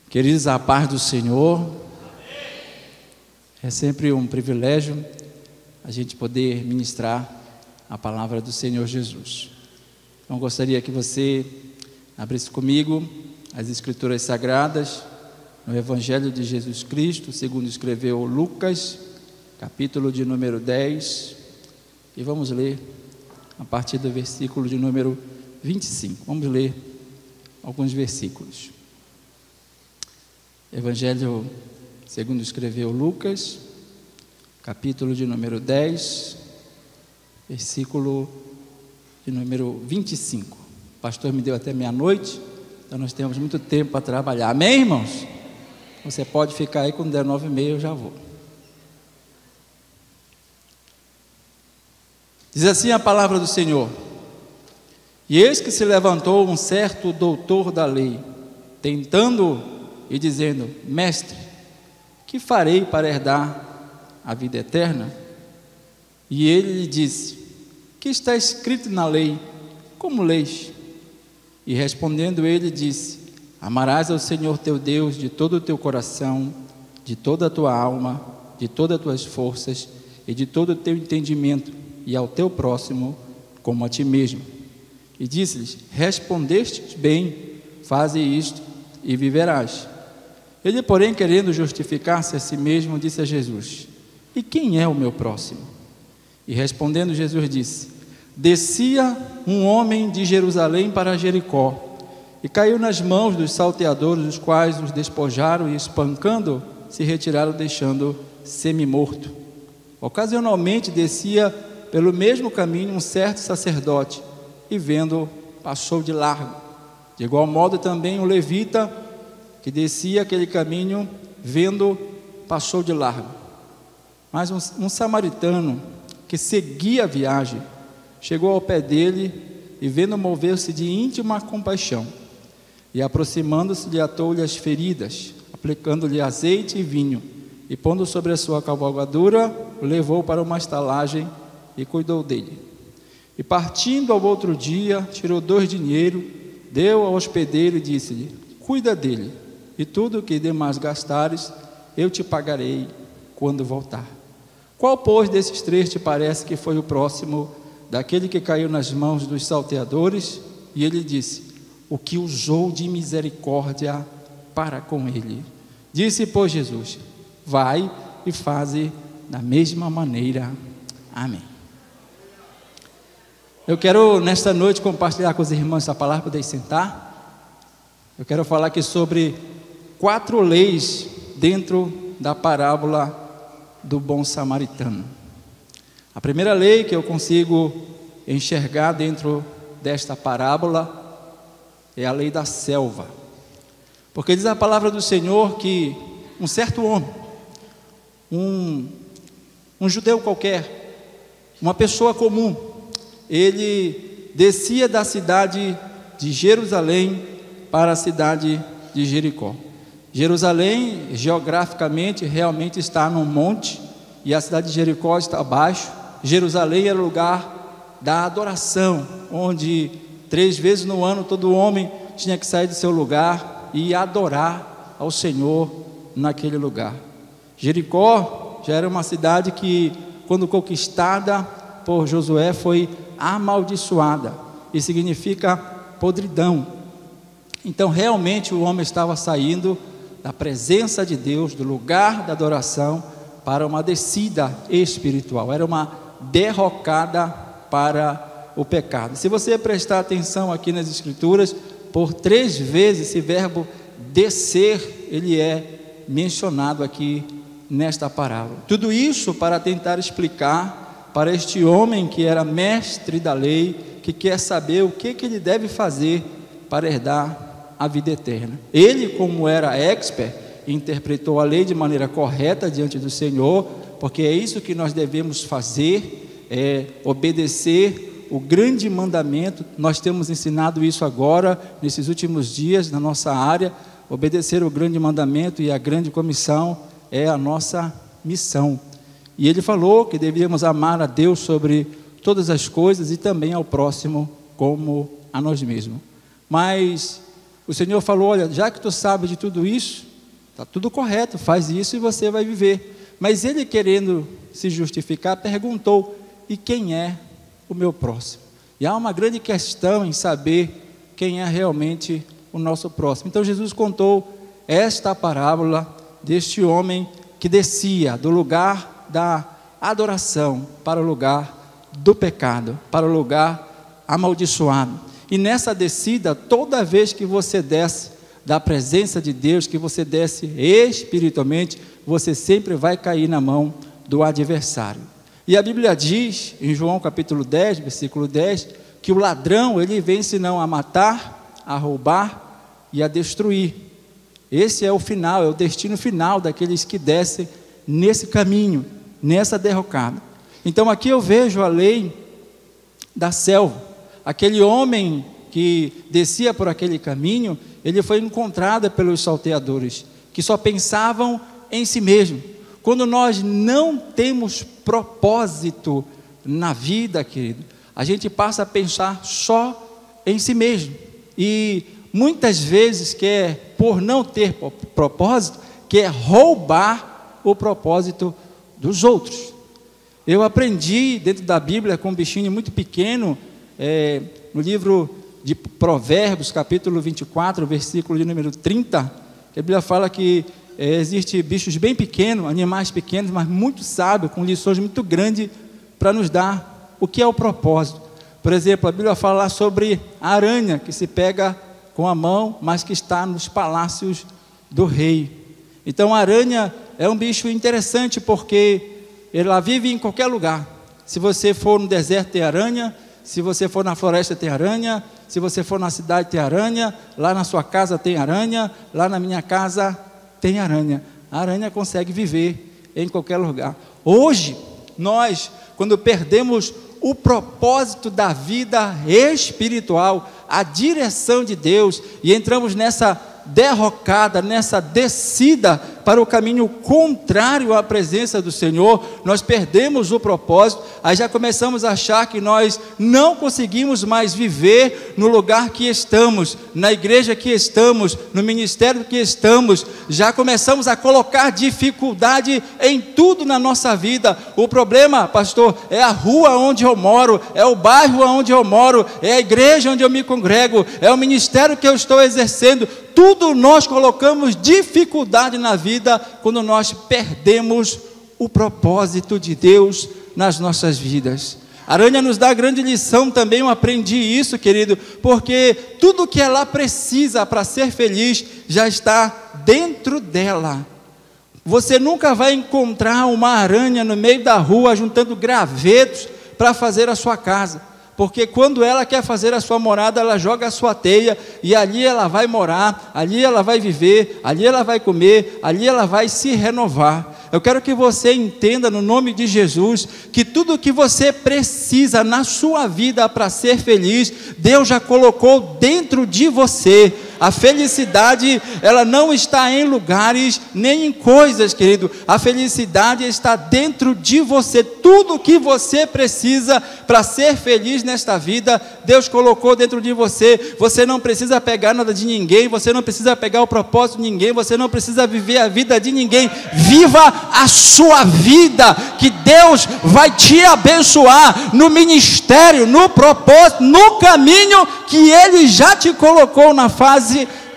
Queridos, a paz do Senhor. É sempre um privilégio a gente poder ministrar a palavra do Senhor Jesus. Então gostaria que você abrisse comigo as Escrituras Sagradas no Evangelho de Jesus Cristo, segundo escreveu Lucas, capítulo de número 10, e vamos ler a partir do versículo de número 25. Vamos ler alguns versículos. Evangelho segundo escreveu Lucas, capítulo de número 10, versículo de número 25. O pastor me deu até meia-noite, então nós temos muito tempo para trabalhar. Amém, irmãos? Você pode ficar aí, quando der 9h30 eu já vou. Diz assim a palavra do Senhor: E eis que se levantou um certo doutor da lei, tentando e dizendo: Mestre, que farei para herdar a vida eterna? E ele lhe disse: Que está escrito na lei? Como lês? E respondendo ele disse: Amarás ao Senhor teu Deus de todo o teu coração, de toda a tua alma, de todas as tuas forças e de todo o teu entendimento, e ao teu próximo como a ti mesmo. E disse-lhes: Respondestes bem, faze isto e viverás. Ele, porém, querendo justificar-se a si mesmo, disse a Jesus: E quem é o meu próximo? E respondendo Jesus disse: Descia um homem de Jerusalém para Jericó, e caiu nas mãos dos salteadores, os quais os despojaram e, espancando, se retiraram, deixando semi-morto. Ocasionalmente descia pelo mesmo caminho um certo sacerdote, e vendo, passou de largo. De igual modo também um levita, que descia aquele caminho, vendo, passou de largo. Mas um samaritano, que seguia a viagem, chegou ao pé dele, e vendo, moveu-se de íntima compaixão, e aproximando-se, lhe atou-lhe as feridas, aplicando-lhe azeite e vinho, e pondo sobre a sua cavalgadura, o levou para uma estalagem, e cuidou dele. E partindo ao outro dia, tirou 2 dinheiros, deu ao hospedeiro e disse-lhe: Cuida dele, e tudo o que demais gastares, eu te pagarei quando voltar. Qual, pois, desses 3 te parece que foi o próximo daquele que caiu nas mãos dos salteadores? E ele disse: O que usou de misericórdia para com ele. Disse, pois, Jesus: Vai e faze da mesma maneira. Amém. Eu quero nesta noite compartilhar com os irmãos essa palavra. Podem sentar. Eu quero falar aqui sobre 4 leis dentro da parábola do bom samaritano. A primeira lei que eu consigo enxergar dentro desta parábola é a lei da selva, porque diz a palavra do Senhor que um certo homem, um judeu qualquer, uma pessoa comum, ele descia da cidade de Jerusalém para a cidade de Jericó. Jerusalém, geograficamente, realmente está num monte, e a cidade de Jericó está abaixo. Jerusalém era o lugar da adoração, onde 3 vezes no ano todo homem tinha que sair do seu lugar e adorar ao Senhor naquele lugar. Jericó já era uma cidade que, quando conquistada por Josué, foi amaldiçoada, e significa podridão. Então realmente o homem estava saindo da presença de Deus, do lugar da adoração, para uma descida espiritual, era uma derrocada para o pecado. Se você prestar atenção aqui nas Escrituras, por 3 vezes esse verbo descer, ele é mencionado aqui nesta parábola. Tudo isso para tentar explicar para este homem que era mestre da lei, que quer saber o que ele deve fazer para herdar a vida eterna. Ele, como era expert, interpretou a lei de maneira correta diante do Senhor, porque é isso que nós devemos fazer, é obedecer o grande mandamento. Nós temos ensinado isso agora, nesses últimos dias, na nossa área. Obedecer o grande mandamento e a grande comissão é a nossa missão. E ele falou que devíamos amar a Deus sobre todas as coisas e também ao próximo como a nós mesmos. Mas O Senhor falou: olha, já que tu sabe de tudo isso, está tudo correto, faz isso e você vai viver. Mas ele, querendo se justificar, perguntou: e quem é o meu próximo? E há uma grande questão em saber quem é realmente o nosso próximo. Então Jesus contou esta parábola deste homem que descia do lugar da adoração para o lugar do pecado, para o lugar amaldiçoado. E nessa descida, toda vez que você desce da presença de Deus, que você desce espiritualmente, você sempre vai cair na mão do adversário. E a Bíblia diz, em João capítulo 10, versículo 10, que o ladrão, ele vem senão a matar, a roubar e a destruir. Esse é o final, é o destino final daqueles que descem nesse caminho, nessa derrocada. Então aqui eu vejo a lei da selva. Aquele homem que descia por aquele caminho, ele foi encontrado pelos salteadores, que só pensavam em si mesmo. Quando nós não temos propósito na vida, querido, a gente passa a pensar só em si mesmo. E muitas vezes quer, por não ter propósito, quer roubar o propósito dos outros. Eu aprendi dentro da Bíblia com um bichinho muito pequeno, no livro de Provérbios, capítulo 24, versículo de número 30, que a Bíblia fala que existe bichos bem pequenos, animais pequenos, mas muito sábios, com lições muito grandes para nos dar o que é o propósito. Por exemplo, a Bíblia fala lá sobre a aranha que se pega com a mão, mas que está nos palácios do rei. Então a aranha é um bicho interessante porque ela vive em qualquer lugar. Se você for no deserto tem aranha, se você for na floresta tem aranha, se você for na cidade tem aranha, lá na sua casa tem aranha, lá na minha casa tem aranha. A aranha consegue viver em qualquer lugar. Hoje, nós, quando perdemos o propósito da vida espiritual, a direção de Deus, e entramos nessa derrocada, nessa descida para o caminho contrário à presença do Senhor, nós perdemos o propósito, aí já começamos a achar que nós não conseguimos mais viver no lugar que estamos, na igreja que estamos, no ministério que estamos, já começamos a colocar dificuldade em tudo na nossa vida. O problema, pastor, é a rua onde eu moro, é o bairro onde eu moro, é a igreja onde eu me congrego, é o ministério que eu estou exercendo. Tudo nós colocamos dificuldade na vida quando nós perdemos o propósito de Deus nas nossas vidas. A aranha nos dá grande lição também, eu aprendi isso, querido, porque tudo que ela precisa para ser feliz já está dentro dela. Você nunca vai encontrar uma aranha no meio da rua juntando gravetos para fazer a sua casa. Porque quando ela quer fazer a sua morada, ela joga a sua teia, e ali ela vai morar, ali ela vai viver, ali ela vai comer, ali ela vai se renovar. Eu quero que você entenda, no nome de Jesus, que tudo que você precisa na sua vida para ser feliz, Deus já colocou dentro de você. A felicidade, ela não está em lugares, nem em coisas, querido. A felicidade está dentro de você. Tudo o que você precisa para ser feliz nesta vida, Deus colocou dentro de você. Você não precisa pegar nada de ninguém, você não precisa pegar o propósito de ninguém, você não precisa viver a vida de ninguém. Viva a sua vida, que Deus vai te abençoar no ministério, no propósito, no caminho que Ele já te colocou na fase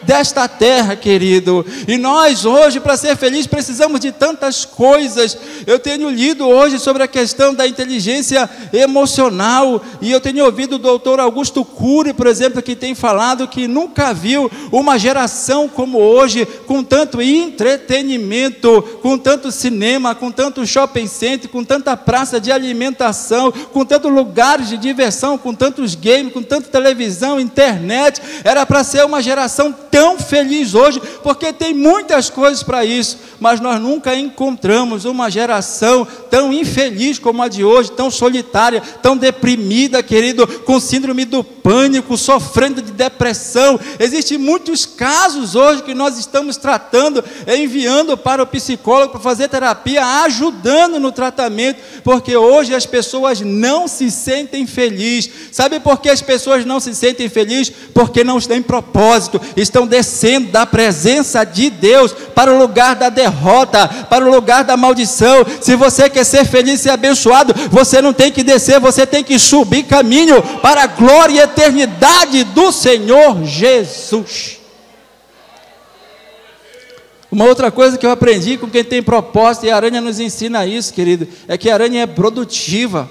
desta terra, querido. E nós hoje, para ser feliz, precisamos de tantas coisas. Eu tenho lido hoje sobre a questão da inteligência emocional, e eu tenho ouvido o doutor Augusto Cury, por exemplo, que tem falado que nunca viu uma geração como hoje, com tanto entretenimento, com tanto cinema, com tanto shopping center, com tanta praça de alimentação, com tantos lugares de diversão, com tantos games, com tanta televisão, internet. Era para ser uma geração tão feliz hoje, porque tem muitas coisas para isso, mas nós nunca encontramos uma geração tão infeliz como a de hoje, tão solitária, tão deprimida, querido, com síndrome do pânico, sofrendo de depressão. Existem muitos casos hoje que nós estamos tratando, enviando para o psicólogo para fazer terapia, ajudando no tratamento, porque hoje as pessoas não se sentem felizes. Sabe por que as pessoas não se sentem felizes? Porque não têm propósito, estão estão descendo da presença de Deus para o lugar da derrota, para o lugar da maldição. Se você quer ser feliz e abençoado, você não tem que descer, você tem que subir caminho para a glória e eternidade do Senhor Jesus. Uma outra coisa que eu aprendi com quem tem propósito, e a aranha nos ensina isso, querido, é que a aranha é produtiva.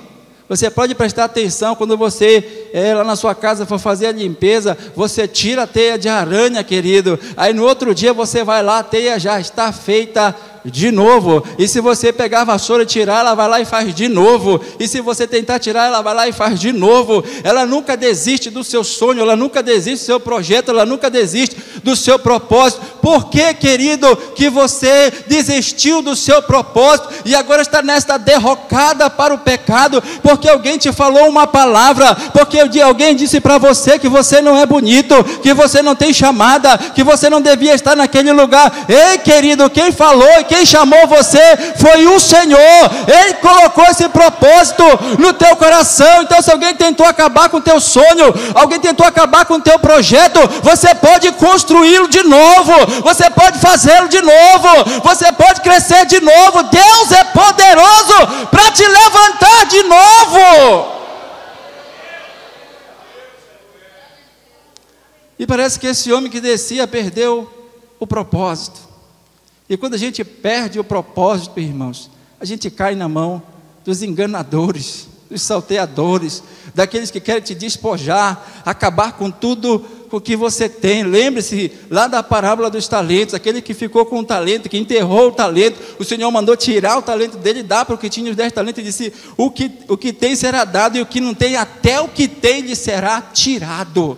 Você pode prestar atenção quando você, lá na sua casa, for fazer a limpeza, você tira a teia de aranha, querido, aí no outro dia você vai lá, a teia já está feita de novo, e se você pegar a vassoura e tirar, ela vai lá e faz de novo, e se você tentar tirar, ela vai lá e faz de novo. Ela nunca desiste do seu sonho, ela nunca desiste do seu projeto, ela nunca desiste do seu propósito. Por que, querido, que você desistiu do seu propósito, e agora está nesta derrocada para o pecado? Porque alguém te falou uma palavra, porque alguém disse para você que você não é bonito, que você não tem chamada, que você não devia estar naquele lugar. Ei, querido, quem falou e quem chamou você foi o Senhor. Ele colocou esse propósito no teu coração. Então, se alguém tentou acabar com o teu sonho, alguém tentou acabar com o teu projeto, você pode construí-lo de novo, você pode fazê-lo de novo, você pode crescer de novo. Deus é poderoso para te levantar de novo. E parece que esse homem que descia perdeu o propósito. E quando a gente perde o propósito, irmãos, a gente cai na mão dos enganadores, dos salteadores, daqueles que querem te despojar, acabar com tudo o que você tem. Lembre-se lá da parábola dos talentos, aquele que ficou com o talento, que enterrou o talento, o Senhor mandou tirar o talento dele, dar para o que tinha os 10 talentos, e disse: o que tem será dado, e o que não tem, até o que tem lhe será tirado.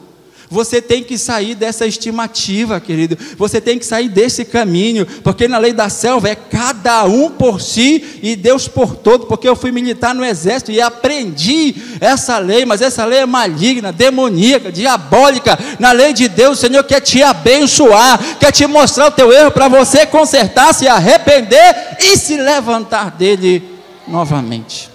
Você tem que sair dessa estimativa, querido, você tem que sair desse caminho, porque na lei da selva é cada um por si e Deus por todo. Porque eu fui militar no exército e aprendi essa lei, mas essa lei é maligna, demoníaca, diabólica. Na lei de Deus, o Senhor quer te abençoar, quer te mostrar o teu erro para você consertar, se arrepender e se levantar dele novamente.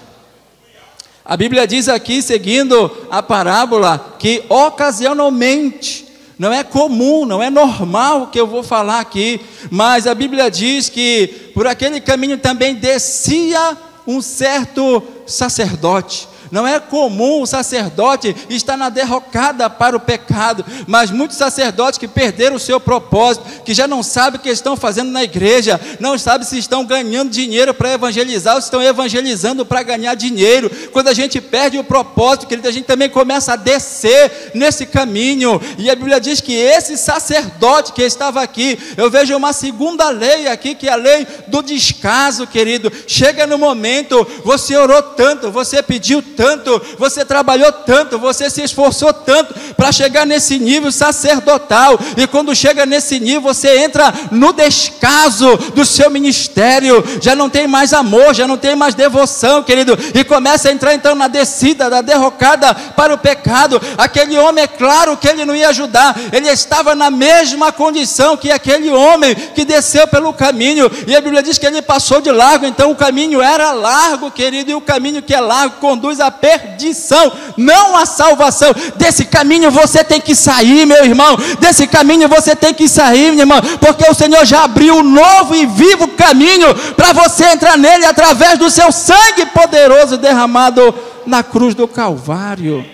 A Bíblia diz aqui, seguindo a parábola, que ocasionalmente, não é comum, não é normal o que eu vou falar aqui, mas a Bíblia diz que por aquele caminho também descia um certo sacerdote. Não é comum o sacerdote estar na derrocada para o pecado, mas muitos sacerdotes que perderam o seu propósito, que já não sabem o que estão fazendo na igreja, não sabem se estão ganhando dinheiro para evangelizar ou se estão evangelizando para ganhar dinheiro. Quando a gente perde o propósito, querido, a gente também começa a descer nesse caminho. E a Bíblia diz que esse sacerdote que estava aqui, eu vejo uma segunda lei aqui, que é a lei do descaso, querido. Chega no momento, você orou tanto, você pediu tanto, você trabalhou tanto, você se esforçou tanto para chegar nesse nível sacerdotal, e quando chega nesse nível, você entra no descaso do seu ministério, já não tem mais amor, já não tem mais devoção, querido, e começa a entrar então na descida, da derrocada para o pecado. Aquele homem, é claro que ele não ia ajudar, ele estava na mesma condição que aquele homem que desceu pelo caminho, e a Bíblia diz que ele passou de largo. Então o caminho era largo, querido, e o caminho que é largo conduz à perdição, não à salvação. Desse caminho você tem que sair, meu irmão, desse caminho você tem que sair, minha irmã, porque o Senhor já abriu um novo e vivo caminho para você entrar nele, através do seu sangue poderoso derramado na cruz do Calvário.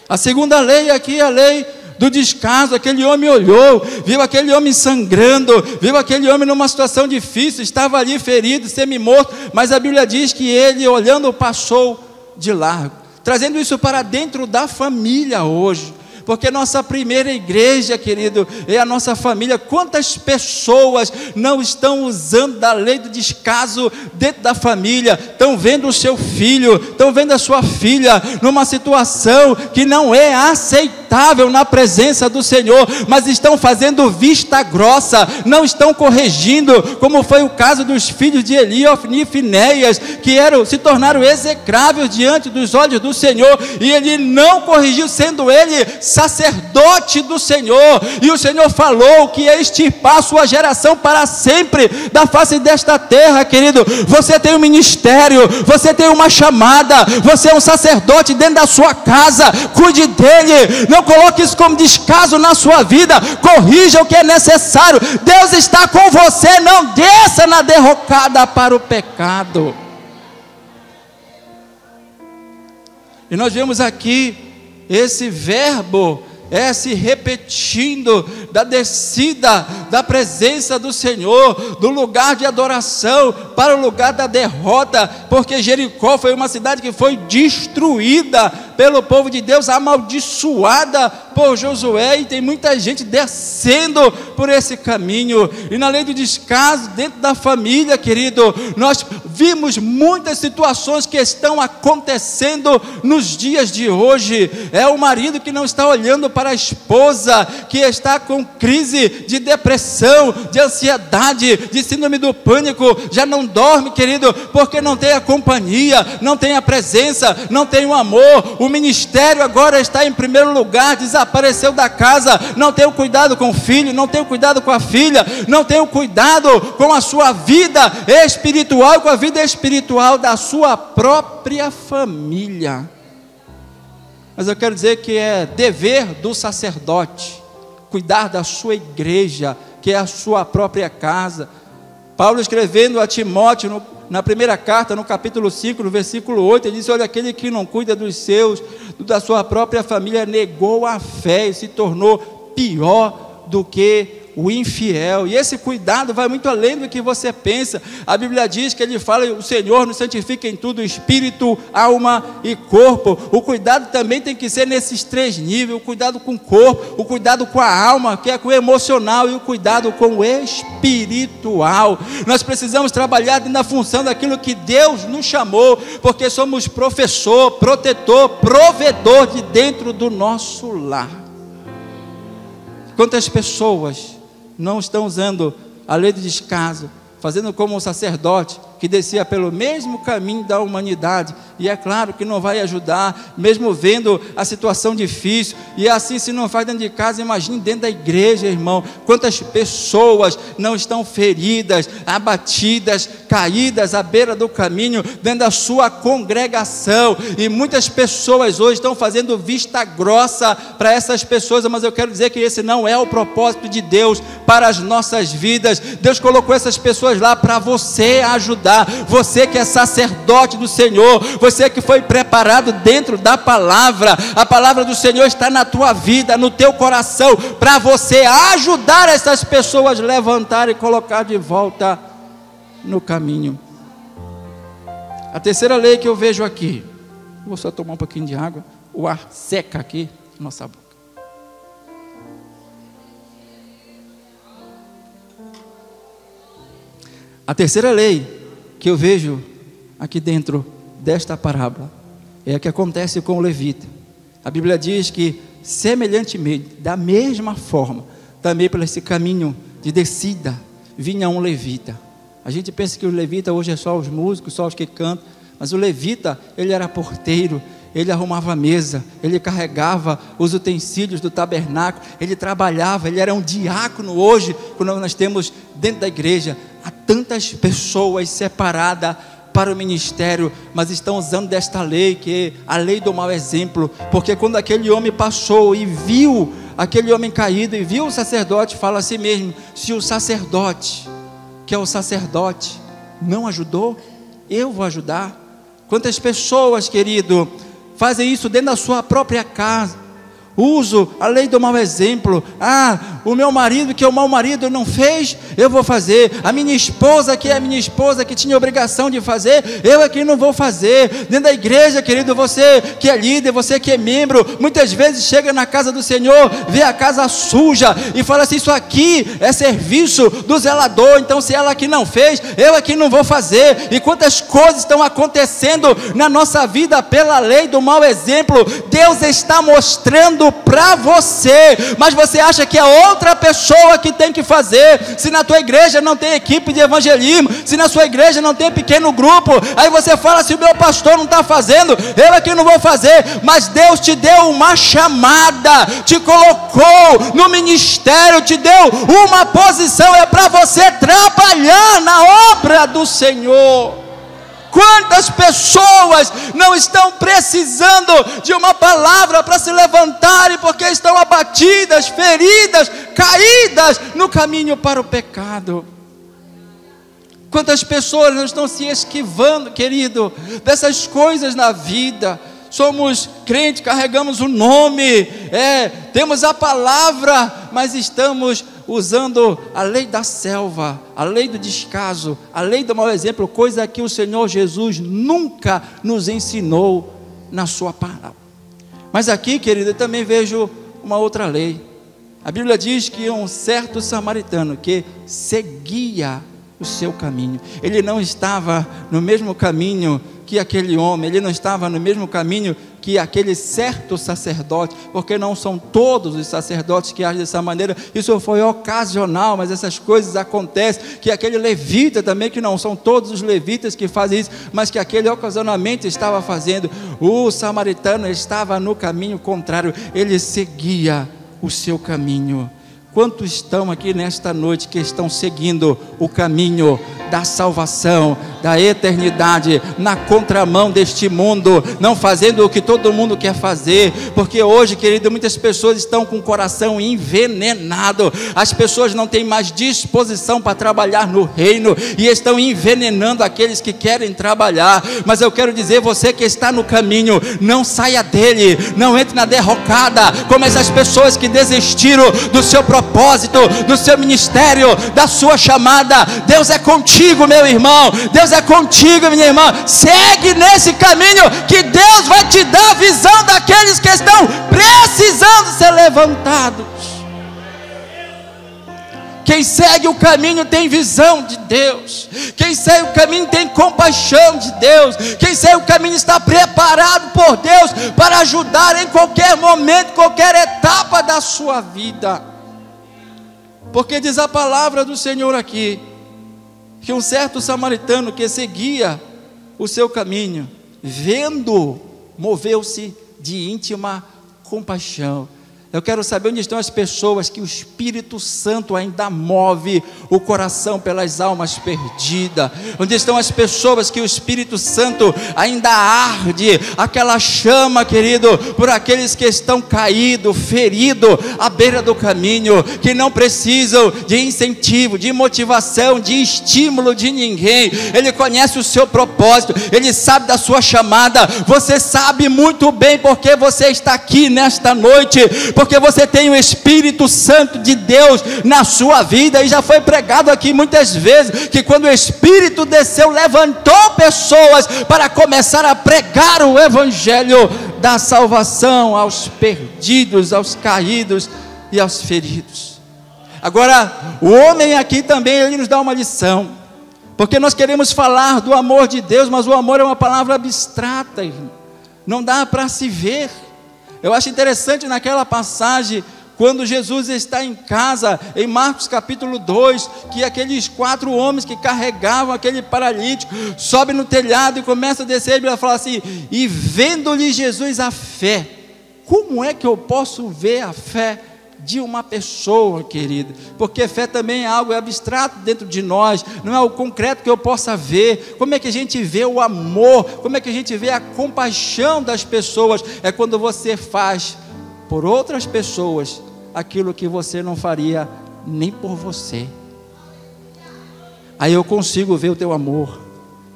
A segunda lei aqui é a lei do descaso. Aquele homem olhou, viu aquele homem sangrando, viu aquele homem numa situação difícil, estava ali ferido, semi-morto, mas a Bíblia diz que ele, olhando, passou de largo, trazendo isso para dentro da família hoje. Porque nossa primeira igreja, querido, é a nossa família. Quantas pessoas não estão usando da lei do descaso dentro da família? Estão vendo o seu filho, estão vendo a sua filha numa situação que não é aceitável na presença do Senhor, mas estão fazendo vista grossa, não estão corrigindo, como foi o caso dos filhos de Eli, Ofni e Finéias, que se tornaram execráveis diante dos olhos do Senhor, e ele não corrigiu, sendo ele sacerdote do Senhor, e o Senhor falou que ia extirpar a sua geração para sempre da face desta terra. Querido, você tem um ministério, você tem uma chamada, você é um sacerdote dentro da sua casa, cuide dele, não coloque isso como descaso na sua vida, corrija o que é necessário. Deus está com você, não desça na derrocada para o pecado. E nós vemos aqui esse verbo se repetindo, da descida da presença do Senhor, do lugar de adoração para o lugar da derrota, porque Jericó foi uma cidade que foi destruída pelo povo de Deus, amaldiçoada por Josué, e tem muita gente descendo por esse caminho. E na lei do descaso, dentro da família, querido, nós vimos muitas situações que estão acontecendo nos dias de hoje. É o marido que não está olhando para a esposa, que está com crise de depressão, de ansiedade, de síndrome do pânico, já não dorme, querido, porque não tem a companhia, não tem a presença, não tem o amor. O ministério agora está em primeiro lugar, desapareceu da casa, não tem o cuidado com o filho, não tem o cuidado com a filha, não tem o cuidado com a sua vida espiritual, com a vida espiritual da sua própria família. Mas eu quero dizer que é dever do sacerdote cuidar da sua igreja, que é a sua própria casa. Paulo, escrevendo a Timóteo, na primeira carta, no capítulo 5, no versículo 8, ele diz: olha, aquele que não cuida dos seus, da sua própria família, negou a fé e se tornou pior do que o infiel. E esse cuidado vai muito além do que você pensa. A Bíblia diz que ele fala: o Senhor nos santifica em tudo, espírito, alma e corpo. O cuidado também tem que ser nesses três níveis: o cuidado com o corpo, o cuidado com a alma, que é com o emocional, e o cuidado com o espiritual. Nós precisamos trabalhar dentro da função daquilo que Deus nos chamou, porque somos professor, protetor, provedor de dentro do nosso lar. Quantas pessoas não estão usando a lei do descaso, fazendo como um sacerdote que descia pelo mesmo caminho da humanidade, e é claro que não vai ajudar, mesmo vendo a situação difícil. E assim, se não faz dentro de casa, imagine dentro da igreja, irmão. Quantas pessoas não estão feridas, abatidas, caídas à beira do caminho, dentro da sua congregação, e muitas pessoas hoje estão fazendo vista grossa para essas pessoas. Mas eu quero dizer que esse não é o propósito de Deus para as nossas vidas. Deus colocou essas pessoas lá para você ajudar, você que é sacerdote do Senhor, você que foi preparado dentro da palavra. A palavra do Senhor está na tua vida, no teu coração, para você ajudar essas pessoas a levantar e colocar de volta no caminho. A terceira lei que eu vejo aqui, vou só tomar um pouquinho de água, o ar seca aqui na nossa boca. A terceira lei que eu vejo aqui dentro desta parábola é a que acontece com o levita. A Bíblia diz que, semelhantemente, da mesma forma, também por esse caminho de descida, vinha um levita. A gente pensa que o levita hoje é só os músicos, só os que cantam, mas o levita, ele era porteiro, ele arrumava a mesa, ele carregava os utensílios do tabernáculo, ele trabalhava, ele era um diácono. Hoje, quando nós temos dentro da igreja, há tantas pessoas separadas para o ministério, mas estão usando desta lei, que é a lei do mau exemplo, porque quando aquele homem passou e viu aquele homem caído, e viu o sacerdote, fala a si mesmo: se o sacerdote, que é o sacerdote, não ajudou, eu vou ajudar. Quantas pessoas, querido, fazem isso dentro da sua própria casa? Uso a lei do mau exemplo. O meu marido, que é o mau marido, não fez, eu vou fazer. A minha esposa, que é a minha esposa, que tinha obrigação de fazer, eu aqui não vou fazer. Dentro da igreja, querido, você que é líder, você que é membro, muitas vezes chega na casa do Senhor, vê a casa suja e fala assim: isso aqui é serviço do zelador, então se ela aqui não fez, eu aqui não vou fazer. E quantas coisas estão acontecendo na nossa vida pela lei do mau exemplo. Deus está mostrando para você, mas você acha que é outra pessoa que tem que fazer. Se na tua igreja não tem equipe de evangelismo, se na sua igreja não tem pequeno grupo, aí você fala: se o meu pastor não está fazendo, eu aqui não vou fazer. Mas Deus te deu uma chamada, te colocou no ministério, te deu uma posição, é para você trabalhar na obra do Senhor. Quantas pessoas não estão precisando de uma palavra para se levantarem, porque estão abatidas, feridas, caídas no caminho para o pecado? Quantas pessoas não estão se esquivando, querido, dessas coisas na vida? Somos crentes, carregamos o nome, temos a palavra, mas estamos usando a lei da selva, a lei do descaso, a lei do mau exemplo, coisa que o Senhor Jesus nunca nos ensinou na sua palavra. Mas aqui, querido, eu também vejo uma outra lei. A Bíblia diz que um certo samaritano que seguia o seu caminho, ele não estava no mesmo caminho que aquele homem, ele não estava no mesmo caminho que aquele certo sacerdote, porque não são todos os sacerdotes que agem dessa maneira, isso foi ocasional, mas essas coisas acontecem, que aquele levita também, que não são todos os levitas que fazem isso, mas que aquele ocasionalmente estava fazendo. O samaritano estava no caminho contrário, ele seguia o seu caminho. Quantos estão aqui nesta noite que estão seguindo o caminho da salvação, da eternidade, na contramão deste mundo, não fazendo o que todo mundo quer fazer? Porque hoje, querido, muitas pessoas estão com o coração envenenado, as pessoas não têm mais disposição para trabalhar no reino, e estão envenenando aqueles que querem trabalhar. Mas eu quero dizer, você que está no caminho, não saia dele, não entre na derrocada, como essas pessoas que desistiram do seu propósito, do seu ministério, da sua chamada. Deus é contigo, meu irmão, Deus é contigo, minha irmã. Segue nesse caminho, que Deus vai te dar a visão daqueles que estão precisando ser levantados. Quem segue o caminho tem visão de Deus, quem segue o caminho tem compaixão de Deus, quem segue o caminho está preparado por Deus para ajudar em qualquer momento, qualquer etapa da sua vida. Porque diz a palavra do Senhor aqui, que um certo samaritano que seguia o seu caminho, vendo, moveu-se de íntima compaixão. Eu quero saber onde estão as pessoas que o Espírito Santo ainda move o coração pelas almas perdidas. Onde estão as pessoas que o Espírito Santo ainda arde aquela chama, querido, por aqueles que estão caídos, feridos à beira do caminho, que não precisam de incentivo, de motivação, de estímulo de ninguém. Ele conhece o seu propósito, ele sabe da sua chamada. Você sabe muito bem porque você está aqui nesta noite, porque você tem o Espírito Santo de Deus na sua vida. E já foi pregado aqui muitas vezes, que quando o Espírito desceu, levantou pessoas para começar a pregar o Evangelho da salvação aos perdidos, aos caídos e aos feridos. Agora, o homem aqui também, ele nos dá uma lição, porque nós queremos falar do amor de Deus, mas o amor é uma palavra abstrata, irmão. Não dá para se ver. Eu acho interessante naquela passagem, quando Jesus está em casa, em Marcos capítulo 2, que aqueles 4 homens que carregavam aquele paralítico, sobem no telhado e começam a descer, e fala assim, e vendo-lhe Jesus a fé. Como é que eu posso ver a fé de uma pessoa, querido? Porque fé também é algo abstrato dentro de nós, não é o concreto que eu possa ver. Como é que a gente vê o amor? Como é que a gente vê a compaixão das pessoas? É quando você faz por outras pessoas aquilo que você não faria nem por você. Aí eu consigo ver o teu amor,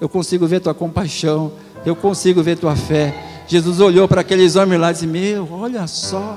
eu consigo ver tua compaixão, eu consigo ver tua fé. Jesus olhou para aqueles homens lá e disse, meu, olha só,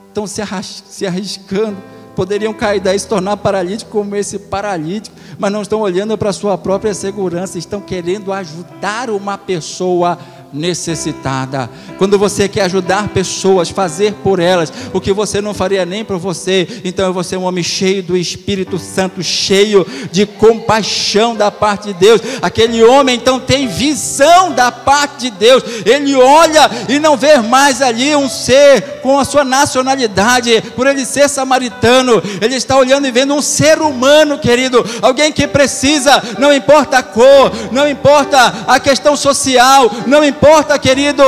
estão se arriscando, poderiam cair daí, se tornar paralítico como esse paralítico, mas não estão olhando para a sua própria segurança, estão querendo ajudar uma pessoa necessitada. Quando você quer ajudar pessoas, fazer por elas o que você não faria nem por você, então você é um homem cheio do Espírito Santo, cheio de compaixão da parte de Deus. Aquele homem então tem visão da parte de Deus, ele olha e não vê mais ali um ser com a sua nacionalidade, por ele ser samaritano, ele está olhando e vendo um ser humano, querido, alguém que precisa, não importa a cor, não importa a questão social, não importa, querido,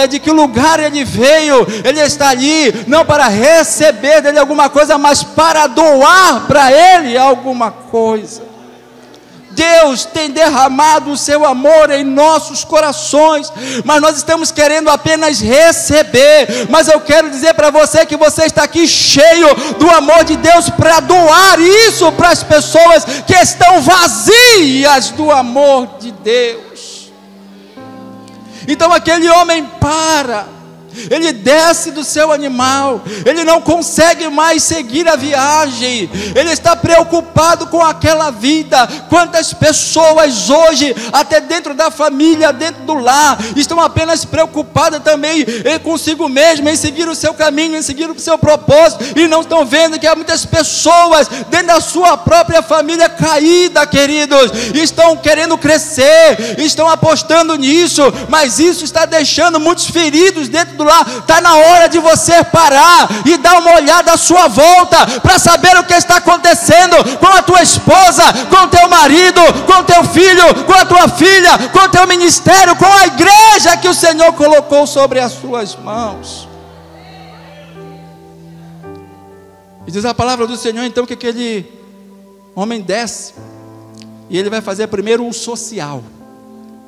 de que lugar ele veio, ele está ali, não para receber dele alguma coisa, mas para doar para ele alguma coisa. Deus tem derramado o seu amor em nossos corações, mas nós estamos querendo apenas receber. Mas eu quero dizer para você que você está aqui cheio do amor de Deus para doar isso para as pessoas que estão vazias do amor de Deus. Então aquele homem ele desce do seu animal, ele não consegue mais seguir a viagem, ele está preocupado com aquela vida. Quantas pessoas hoje, até dentro da família, dentro do lar, estão apenas preocupadas também consigo mesmo, em seguir o seu caminho, em seguir o seu propósito, e não estão vendo que há muitas pessoas dentro da sua própria família caída, queridos, estão querendo crescer, estão apostando nisso, mas isso está deixando muitos feridos dentro do lá. Está na hora de você parar e dar uma olhada à sua volta, para saber o que está acontecendo com a tua esposa, com o teu marido, com o teu filho, com a tua filha, com o teu ministério, com a igreja que o Senhor colocou sobre as suas mãos. E diz a palavra do Senhor então que aquele homem desce e ele vai fazer primeiro um social,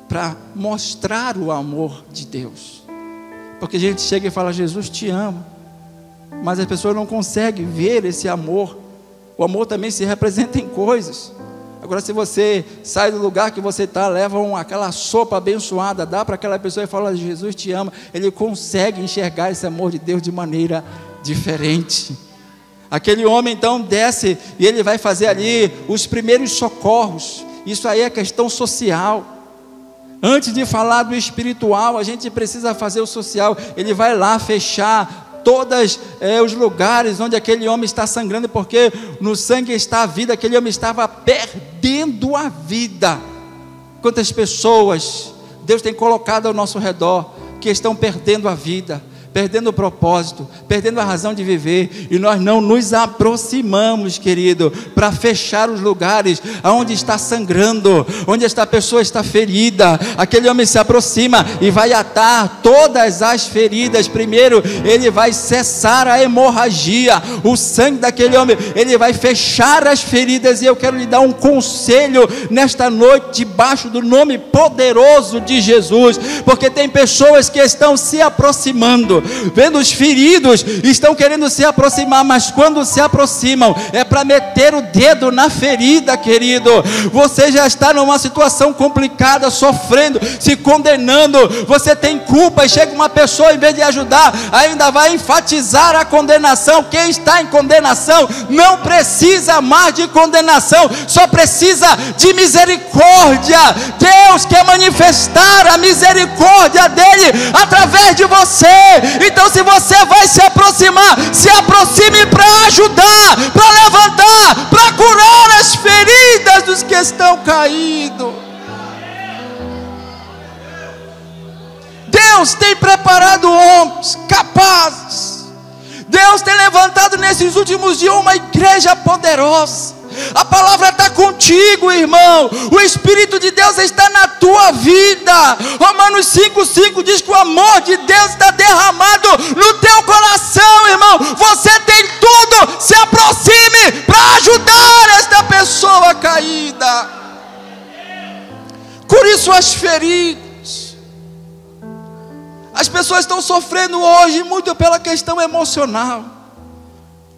para mostrar o amor de Deus. Porque a gente chega e fala: Jesus te ama, mas as pessoas não conseguem ver esse amor. O amor também se representa em coisas. Agora, se você sai do lugar que você está, leva aquela sopa abençoada, dá para aquela pessoa e fala: Jesus te ama, ele consegue enxergar esse amor de Deus de maneira diferente. Aquele homem então desce e ele vai fazer ali os primeiros socorros. Isso aí é questão social. Antes de falar do espiritual, a gente precisa fazer o social. Ele vai lá fechar todos os lugares onde aquele homem está sangrando, porque no sangue está a vida. Aquele homem estava perdendo a vida. Quantas pessoas Deus tem colocado ao nosso redor que estão perdendo a vida, perdendo o propósito, perdendo a razão de viver, e nós não nos aproximamos, querido, para fechar os lugares onde está sangrando, onde esta pessoa está ferida. Aquele homem se aproxima e vai atar todas as feridas. Primeiro ele vai cessar a hemorragia, o sangue daquele homem, ele vai fechar as feridas. E eu quero lhe dar um conselho nesta noite, debaixo do nome poderoso de Jesus, porque tem pessoas que estão se aproximando, vendo os feridos, estão querendo se aproximar, mas quando se aproximam é para meter o dedo na ferida, querido. Você já está numa situação complicada, sofrendo, se condenando, você tem culpa, e chega uma pessoa, em vez de ajudar, ainda vai enfatizar a condenação. Quem está em condenação não precisa mais de condenação, só precisa de misericórdia. Deus quer manifestar a misericórdia dele através de você. Então, se você vai se aproximar, se aproxime para ajudar, para levantar, para curar as feridas dos que estão caídos. Deus tem preparado homens capazes. Deus tem levantado nesses últimos dias uma igreja poderosa. A palavra está contigo, irmão. O Espírito de Deus está na tua vida. Romanos 5,5 diz que o amor de Deus está derramado no teu coração, irmão. Você tem tudo. Se aproxime para ajudar esta pessoa caída. Cure suas feridas. As pessoas estão sofrendo hoje muito pela questão emocional.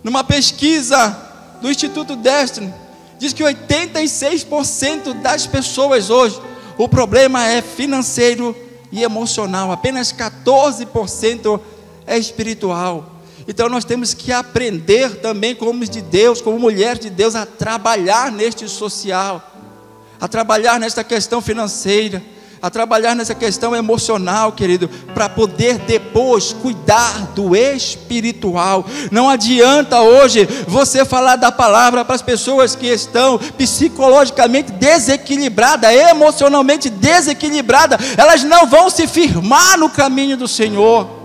Numa pesquisa do Instituto Destiny, diz que 86% das pessoas hoje, o problema é financeiro e emocional, apenas 14% é espiritual. Então nós temos que aprender também, como homens de Deus, como mulheres de Deus, a trabalhar neste social, a trabalhar nesta questão financeira, a trabalhar nessa questão emocional, querido, para poder depois cuidar do espiritual. Não adianta hoje você falar da palavra para as pessoas que estão psicologicamente desequilibradas, emocionalmente desequilibradas, elas não vão se firmar no caminho do Senhor.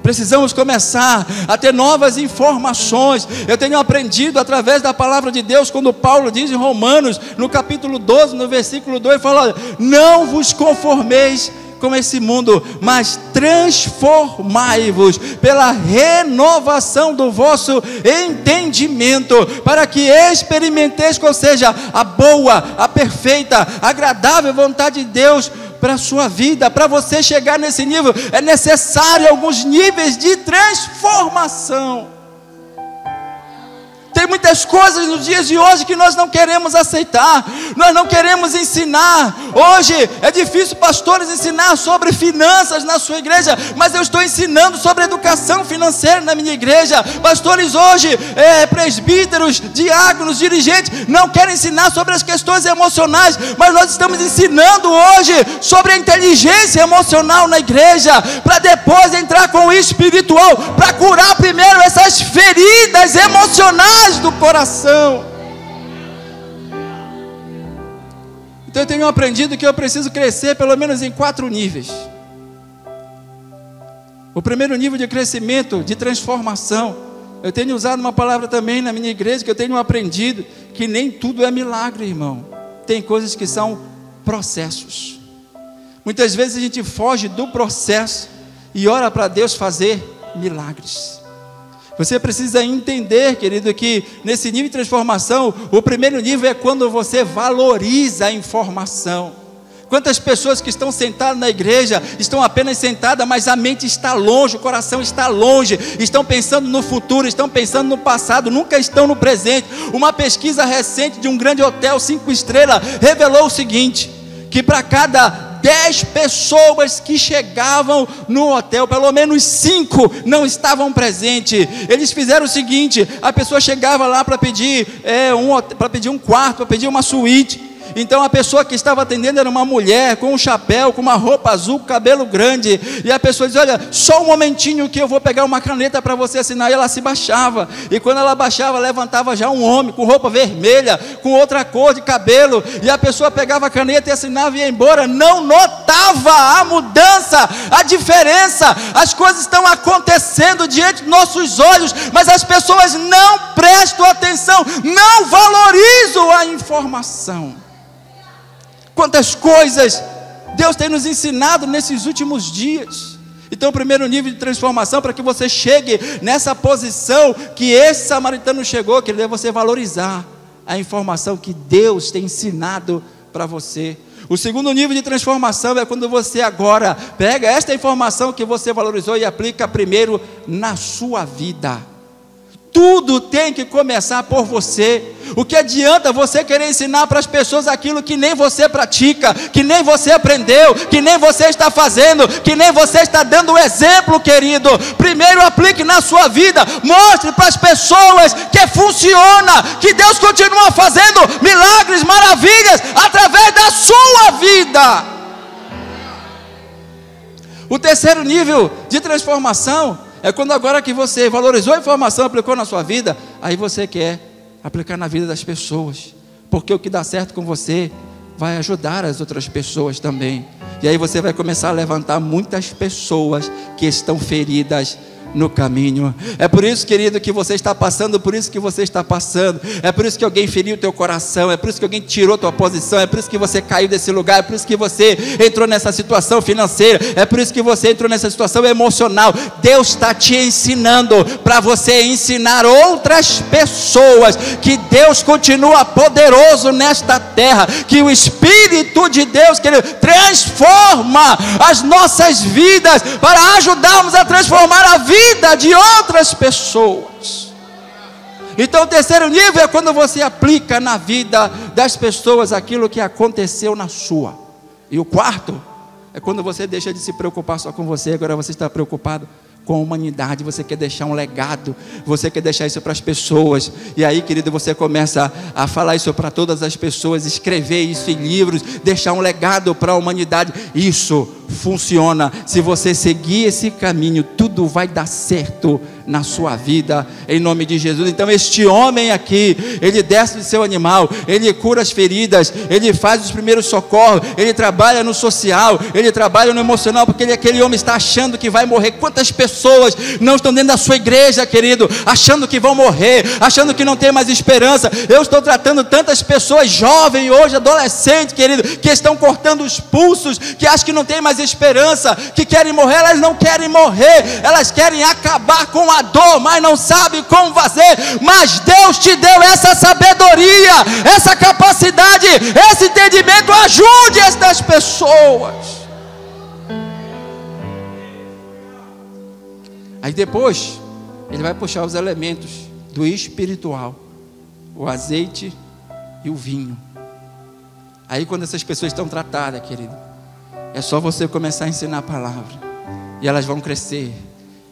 Precisamos começar a ter novas informações. Eu tenho aprendido através da palavra de Deus, quando Paulo diz em Romanos, no capítulo 12, no versículo 2, fala: não vos conformeis com esse mundo, mas transformai-vos pela renovação do vosso entendimento, para que experimenteis qual seja a boa, a perfeita, agradável vontade de Deus para a sua vida. Para você chegar nesse nível, é necessário alguns níveis de transformação. Tem muitas coisas nos dias de hoje que nós não queremos aceitar, nós não queremos ensinar. Hoje é difícil pastores ensinar sobre finanças na sua igreja, mas eu estou ensinando sobre educação financeira na minha igreja. Pastores hoje, presbíteros, diáconos, dirigentes, não querem ensinar sobre as questões emocionais, mas nós estamos ensinando hoje sobre a inteligência emocional na igreja, para depois entrar com o espiritual, para curar primeiro essas feridas emocionais do coração. Então eu tenho aprendido que eu preciso crescer pelo menos em 4 níveis. O primeiro nível de crescimento, de transformação, eu tenho usado uma palavra também na minha igreja, que eu tenho aprendido que nem tudo é milagre, irmão. Tem coisas que são processos. Muitas vezes a gente foge do processo e ora para Deus fazer milagres. Você precisa entender, querido, que nesse nível de transformação, o primeiro nível é quando você valoriza a informação. Quantas pessoas que estão sentadas na igreja, estão apenas sentadas, mas a mente está longe, o coração está longe, estão pensando no futuro, estão pensando no passado, nunca estão no presente. Uma pesquisa recente de um grande hotel 5 estrelas revelou o seguinte, que para cada 10 pessoas que chegavam no hotel, pelo menos 5 não estavam presentes. Eles fizeram o seguinte: a pessoa chegava lá para pedir um quarto, para pedir uma suíte. Então a pessoa que estava atendendo era uma mulher com um chapéu, com uma roupa azul, cabelo grande, e a pessoa diz: olha, só um momentinho que eu vou pegar uma caneta para você assinar. E ela se baixava, e quando ela baixava, levantava já um homem com roupa vermelha, com outra cor de cabelo, e a pessoa pegava a caneta e assinava e ia embora. Não notava a mudança, a diferença. As coisas estão acontecendo diante dos nossos olhos, mas as pessoas não prestam atenção, não valorizam a informação. Quantas coisas Deus tem nos ensinado nesses últimos dias. Então o primeiro nível de transformação, para que você chegue nessa posição que esse samaritano chegou, que é você valorizar a informação que Deus tem ensinado para você. O segundo nível de transformação é quando você agora pega esta informação que você valorizou e aplica primeiro na sua vida. Tudo tem que começar por você. O que adianta você querer ensinar para as pessoas aquilo que nem você pratica, que nem você aprendeu, que nem você está fazendo, que nem você está dando o exemplo, querido? Primeiro aplique na sua vida, mostre para as pessoas que funciona, que Deus continua fazendo milagres, maravilhas através da sua vida. O terceiro nível de transformação é quando agora que você valorizou a informação, aplicou na sua vida, aí você quer aplicar na vida das pessoas, porque o que dá certo com você vai ajudar as outras pessoas também. E aí você vai começar a levantar muitas pessoas que estão feridas no caminho. É por isso, querido, que você está passando, por isso que você está passando. É por isso que alguém feriu o teu coração, é por isso que alguém tirou tua posição, é por isso que você caiu desse lugar, é por isso que você entrou nessa situação financeira, é por isso que você entrou nessa situação emocional. Deus está te ensinando para você ensinar outras pessoas que Deus continua poderoso nesta terra, que o Espírito de Deus, querido, transforma as nossas vidas para ajudarmos a transformar a vida de outras pessoas. Então o terceiro nível é quando você aplica na vida das pessoas aquilo que aconteceu na sua. E o quarto é quando você deixa de se preocupar só com você, agora você está preocupado com a humanidade, você quer deixar um legado, você quer deixar isso para as pessoas, e aí, querido, você começa a falar isso para todas as pessoas, escrever isso em livros, deixar um legado para a humanidade. Isso funciona. Se você seguir esse caminho, tudo vai dar certo na sua vida, em nome de Jesus. Então este homem aqui, ele desce do seu animal, ele cura as feridas, ele faz os primeiros socorros, ele trabalha no social, ele trabalha no emocional, porque aquele homem está achando que vai morrer. Quantas pessoas não estão dentro da sua igreja, querido, achando que vão morrer, achando que não tem mais esperança? Eu estou tratando tantas pessoas jovens hoje, adolescentes, querido, que estão cortando os pulsos, que acham que não tem mais esperança, que querem morrer. Elas não querem morrer, elas querem acabar com a dor, mas não sabem como fazer. Mas Deus te deu essa sabedoria, essa capacidade, esse entendimento. Ajude estas pessoas. Aí depois ele vai puxar os elementos do espiritual, o azeite e o vinho. Aí quando essas pessoas estão tratadas, querido, é só você começar a ensinar a palavra, e elas vão crescer,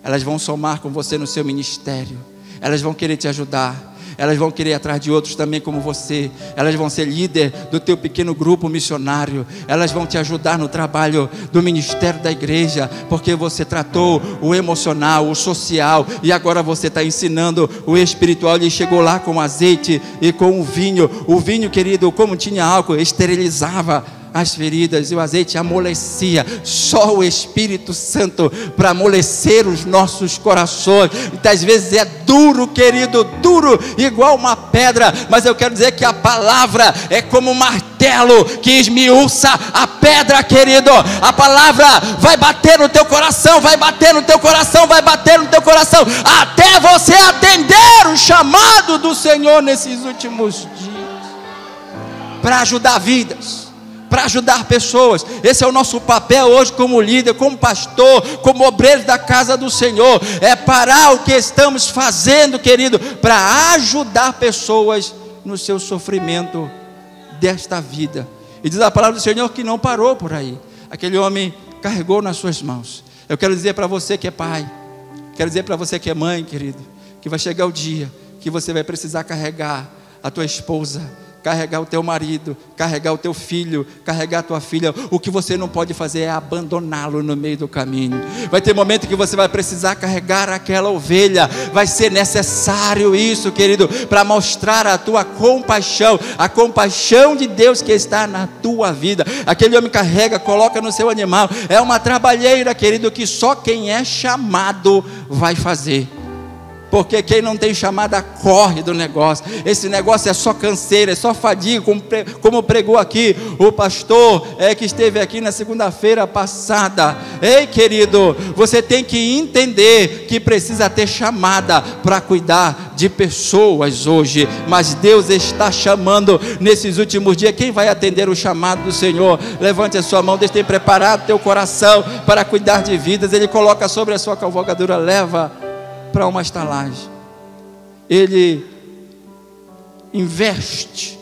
elas vão somar com você no seu ministério, elas vão querer te ajudar, elas vão querer ir atrás de outros também como você, elas vão ser líder do teu pequeno grupo missionário, elas vão te ajudar no trabalho do ministério da igreja, porque você tratou o emocional, o social, e agora você está ensinando o espiritual. Ele chegou lá com o azeite e com o vinho, querido, como tinha álcool, esterilizava as feridas, e o azeite amolecia. Só o Espírito Santo para amolecer os nossos corações. Muitas vezes é duro, querido, duro igual uma pedra, mas eu quero dizer que a palavra é como um martelo que esmiuça a pedra, querido. A palavra vai bater no teu coração, vai bater no teu coração, vai bater no teu coração, até você atender o chamado do Senhor nesses últimos dias, para ajudar vidas, para ajudar pessoas. Esse é o nosso papel hoje como líder, como pastor, como obreiro da casa do Senhor. É parar o que estamos fazendo, querido, para ajudar pessoas no seu sofrimento desta vida. E diz a palavra do Senhor que não parou por aí. Aquele homem carregou nas suas mãos. Eu quero dizer para você que é pai, quero dizer para você que é mãe, querido, que vai chegar o dia que você vai precisar carregar a tua esposa, carregar o teu marido, carregar o teu filho, carregar a tua filha. O que você não pode fazer é abandoná-lo no meio do caminho. Vai ter momento que você vai precisar carregar aquela ovelha. Vai ser necessário isso, querido, para mostrar a tua compaixão, a compaixão de Deus que está na tua vida. Aquele homem carrega, coloca no seu animal. É uma trabalheira, querido, que só quem é chamado vai fazer. Porque quem não tem chamada corre do negócio. Esse negócio é só canseira, é só fadiga, como pregou aqui o pastor que esteve aqui na segunda-feira passada. Ei, querido, você tem que entender que precisa ter chamada para cuidar de pessoas hoje. Mas Deus está chamando nesses últimos dias. Quem vai atender o chamado do Senhor? Levante a sua mão. Deus tem preparado teu coração para cuidar de vidas. Ele coloca sobre a sua cavalgadura, leva para uma estalagem. Ele investe,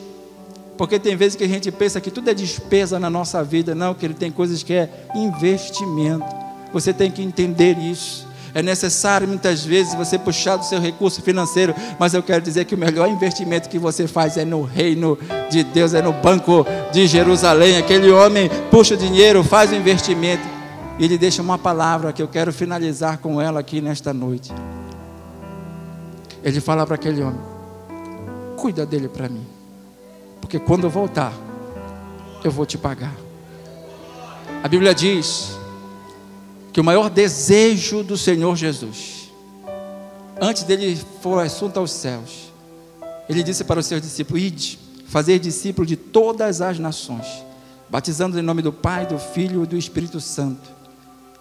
porque tem vezes que a gente pensa que tudo é despesa na nossa vida. Não, que ele tem coisas que é investimento. Você tem que entender isso. É necessário muitas vezes você puxar do seu recurso financeiro, mas eu quero dizer que o melhor investimento que você faz é no reino de Deus, é no banco de Jerusalém. Aquele homem puxa o dinheiro, faz o investimento, e ele deixa uma palavra que eu quero finalizar com ela aqui nesta noite. Ele fala para aquele homem: cuida dele para mim, porque quando eu voltar, eu vou te pagar. A Bíblia diz que o maior desejo do Senhor Jesus, antes dele for assunto aos céus, ele disse para os seus discípulos: ide, fazer discípulos de todas as nações, batizando em nome do Pai, do Filho e do Espírito Santo,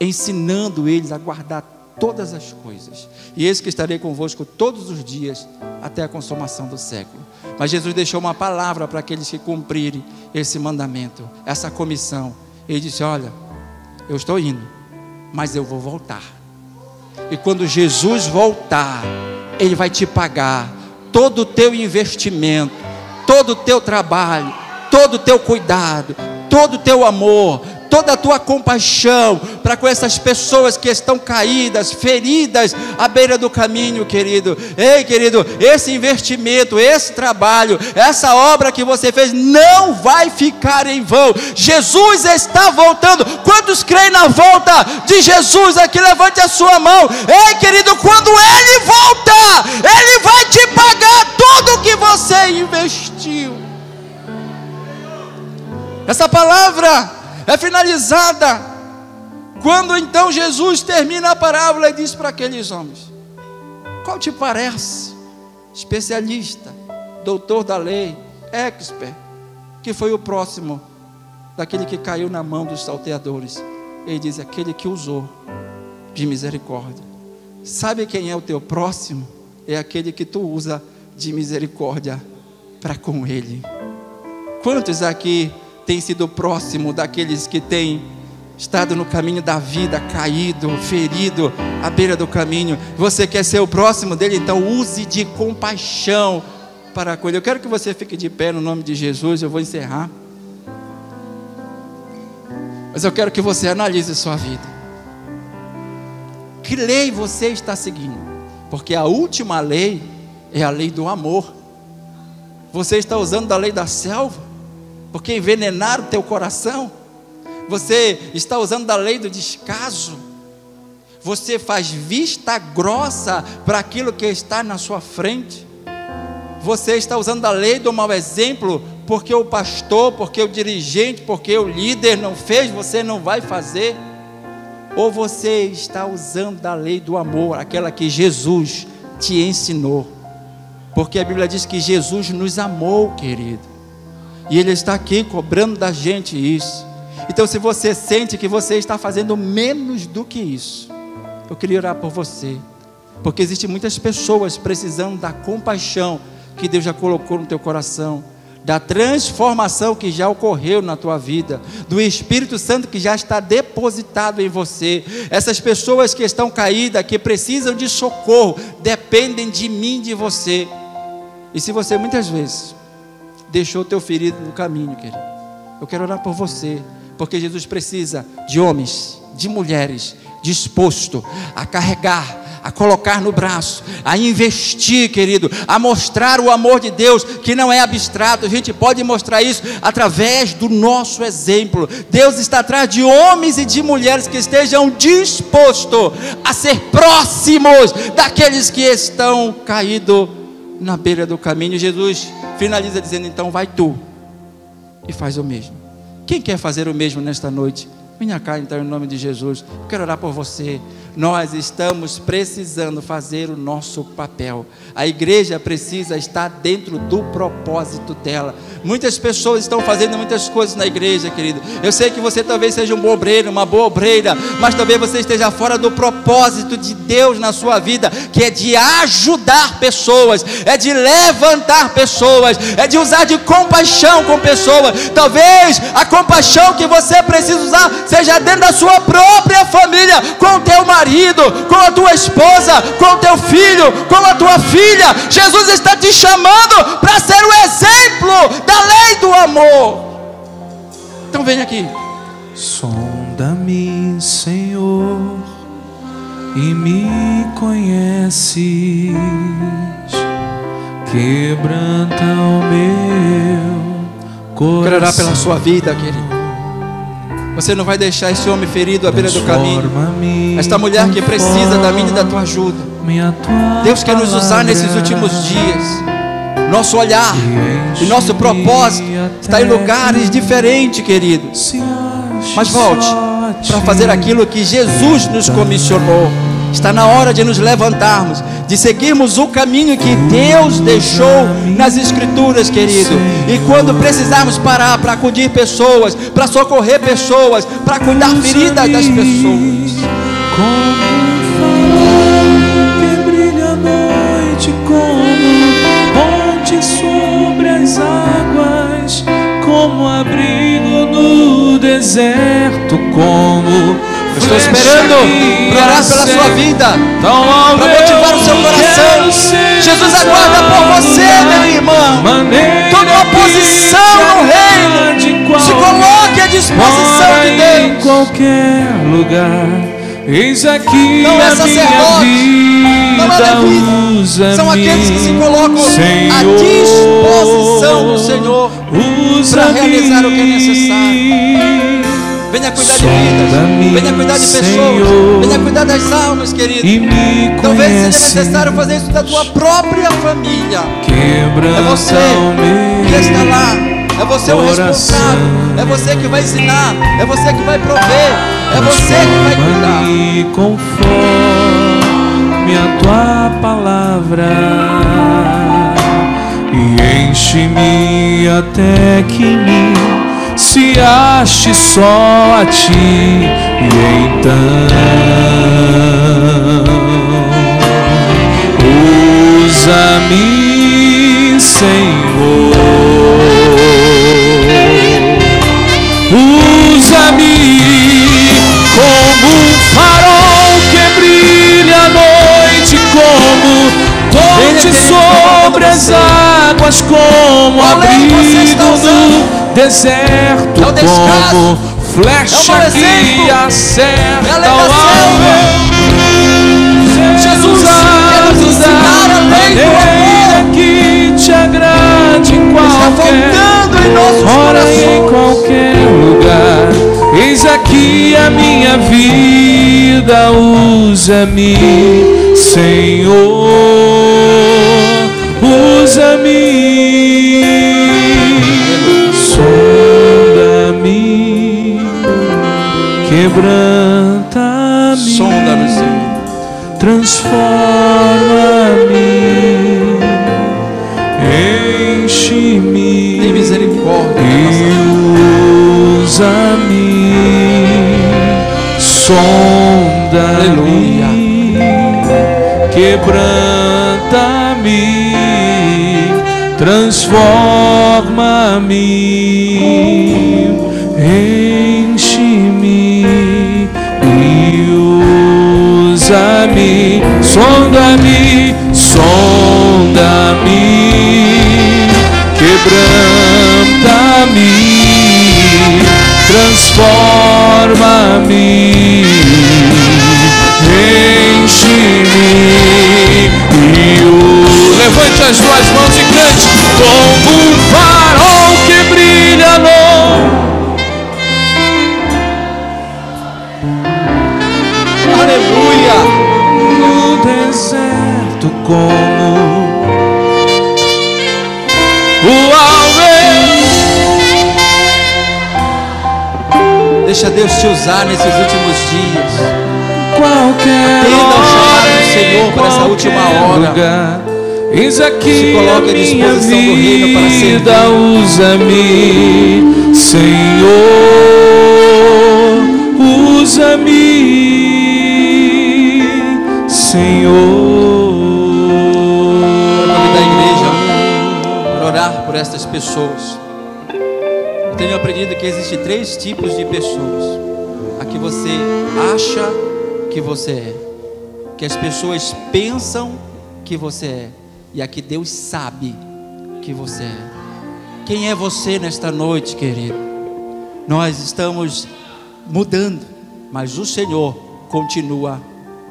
ensinando eles a guardar todas as coisas, e eis que estarei convosco todos os dias até a consumação do século. Mas Jesus deixou uma palavra para aqueles que cumprirem esse mandamento, essa comissão. Ele disse: olha, eu estou indo, mas eu vou voltar, e quando Jesus voltar, Ele vai te pagar todo o teu investimento, todo o teu trabalho, todo o teu cuidado, todo o teu amor, toda a tua compaixão para com essas pessoas que estão caídas, feridas à beira do caminho, querido. Ei, querido, esse investimento, esse trabalho, essa obra que você fez não vai ficar em vão. Jesus está voltando. Quantos creem na volta de Jesus aqui? Levante a sua mão. Ei, querido, quando Ele volta, Ele vai te pagar tudo o que você investiu. Essa palavra é finalizada quando então Jesus termina a parábola e diz para aqueles homens: qual te parece, especialista, doutor da lei, expert, que foi o próximo daquele que caiu na mão dos salteadores? Ele diz: aquele que usou de misericórdia. Sabe quem é o teu próximo? É aquele que tu usa de misericórdia para com ele. Quantos aqui têm sido próximo daqueles que têm estado no caminho da vida, caído, ferido, à beira do caminho? Você quer ser o próximo dele? Então use de compaixão para acolher. Eu quero que você fique de pé no nome de Jesus. Eu vou encerrar, mas eu quero que você analise sua vida. Que lei você está seguindo? Porque a última lei é a lei do amor. Você está usando da lei da selva, porque envenenaram o teu coração. Você está usando da lei do descaso. Você faz vista grossa para aquilo que está na sua frente. Você está usando da lei do mau exemplo, porque o pastor, porque o dirigente, porque o líder não fez, você não vai fazer. Ou você está usando da lei do amor, aquela que Jesus te ensinou? Porque a Bíblia diz que Jesus nos amou, querido, e Ele está aqui cobrando da gente isso. Então, se você sente que você está fazendo menos do que isso, eu queria orar por você, porque existem muitas pessoas precisando da compaixão que Deus já colocou no teu coração, da transformação que já ocorreu na tua vida, do Espírito Santo que já está depositado em você. Essas pessoas que estão caídas, que precisam de socorro, dependem de mim, de você. E se você muitas vezes deixou o teu ferido no caminho, querido, eu quero orar por você, porque Jesus precisa de homens, de mulheres dispostos a carregar, a colocar no braço, a investir, querido, a mostrar o amor de Deus, que não é abstrato. A gente pode mostrar isso através do nosso exemplo. Deus está atrás de homens e de mulheres que estejam dispostos a ser próximos daqueles que estão caídos na beira do caminho. Jesus finaliza dizendo: então vai tu e faz o mesmo. Quem quer fazer o mesmo nesta noite? Venha cá então, em nome de Jesus. Eu quero orar por você. Nós estamos precisando fazer o nosso papel. A igreja precisa estar dentro do propósito dela. Muitas pessoas estão fazendo muitas coisas na igreja, querido. Eu sei que você talvez seja um bom obreiro, uma boa obreira, mas talvez você esteja fora do propósito de Deus na sua vida, que é de ajudar pessoas, é de levantar pessoas, é de usar de compaixão com pessoas. Talvez a compaixão que você precisa usar seja dentro da sua própria família, com o teu marido, com a tua esposa, com o teu filho, com a tua filha. Jesus está te chamando para ser o exemplo da lei do amor. Então vem aqui. Sonda-me, Senhor, e me conheces. Quebranta o meu coração. Quero orar pela sua vida, querido. Você não vai deixar esse homem ferido à beira do caminho, esta mulher que precisa da minha e da tua ajuda. Deus quer nos usar nesses últimos dias. Nosso olhar e nosso propósito está em lugares diferentes, querido. Mas volte para fazer aquilo que Jesus nos comissionou. Está na hora de nos levantarmos, de seguirmos o caminho que Deus deixou nas Escrituras, querido. E quando precisarmos parar para acudir pessoas, para socorrer pessoas, para cuidar feridas das pessoas. Como farol que brilha à noite, como ponte sobre as águas, como abrigo no deserto, como... Eu estou esperando para orar pela sua vida, para motivar o seu coração. Jesus aguarda por você, meu irmão. Tome uma posição no reino. Se coloque à disposição de Deus. qualquer lugar. Eis aqui Não é a minha sacerdote, não é vida, levita. usa-me, São aqueles que se colocam Senhor, à disposição do Senhor para realizar o que é necessário. Venha cuidar de vidas, venha cuidar de pessoas, Senhor, venha cuidar das almas, querido. e me Talvez conhece, seja necessário fazer isso da tua própria família. quebranta É você o meu que está lá, é você o responsável, é você que vai ensinar, é você que vai prover, é você que vai cuidar. Transforma-me conforme a tua palavra e enche-me até que em mim se ache só a ti. E então usa-me, Senhor, usa-me como um farol que brilha à noite, como ponte sobre as águas, como abrigo no deserto, como flecha que acerta o alvo. Jesus quer nos ensinar a lei do amor. Que te agrade em qualquer hora, em qualquer lugar. Eis aqui a minha vida, usa-me, Senhor, usa-me, sonda-me, quebranta-me, Sonda-me, Senhor. Transforma-me, enche-me, Tem misericórdia. e usa-me, sonda-me, quebranta-me, transforma-me, enche-me e usa-me, sonda-me, sonda-me, quebranta-me, transforma-me, enche-me e levante as duas mãos e cante como um farol que brilha no Aleluia. no deserto, como o alvo. Deixa Deus te usar nesses últimos dias. Qualquer Atenda ao chamado do Senhor para essa última hora. lugar. Eis Se aqui a coloque à minha disposição do reino para vida, servir. usa-me, Senhor, usa-me, Senhor. Quero convidar a igreja para orar por estas pessoas. Eu tenho aprendido que existem 3 tipos de pessoas: a que você acha que você é, que as pessoas pensam que você é, e a que Deus sabe que você é. Quem é você nesta noite, querido? Nós estamos mudando, mas o Senhor continua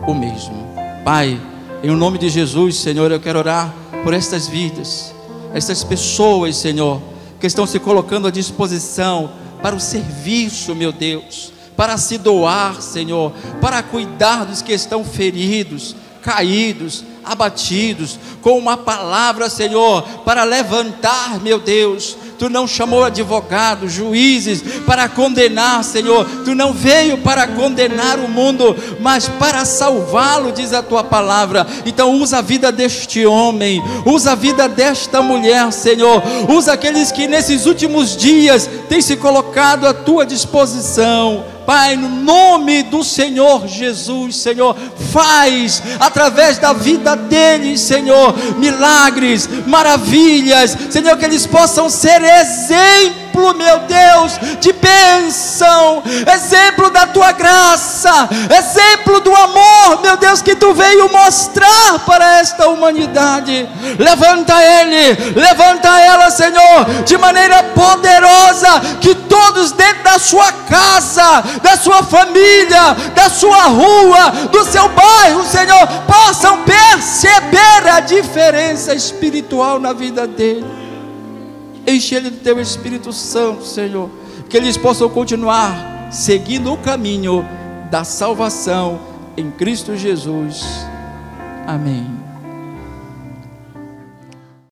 o mesmo. Pai, em nome de Jesus, Senhor, eu quero orar por estas vidas, estas pessoas, Senhor, que estão se colocando à disposição para o serviço, meu Deus, para se doar, Senhor, para cuidar dos que estão feridos, caídos, abatidos, com uma palavra, Senhor, para levantar, meu Deus. Tu não chamou advogados, juízes para condenar, Senhor. Tu não veio para condenar o mundo, mas para salvá-lo, diz a tua palavra. Então usa a vida deste homem, usa a vida desta mulher, Senhor. Usa aqueles que nesses últimos dias têm se colocado à tua disposição. Pai, no nome do Senhor Jesus, Senhor, faz através da vida deles, Senhor, milagres, maravilhas, Senhor, que eles possam ser exemplo exemplo, meu Deus, de bênção, exemplo da tua graça, exemplo do amor, meu Deus, que tu veio mostrar para esta humanidade. Levanta ele, levanta ela, Senhor, de maneira poderosa, que todos dentro da sua casa, da sua família, da sua rua, do seu bairro, Senhor, possam perceber a diferença espiritual na vida dele. Enche ele do teu Espírito Santo, Senhor, que eles possam continuar seguindo o caminho da salvação em Cristo Jesus. Amém.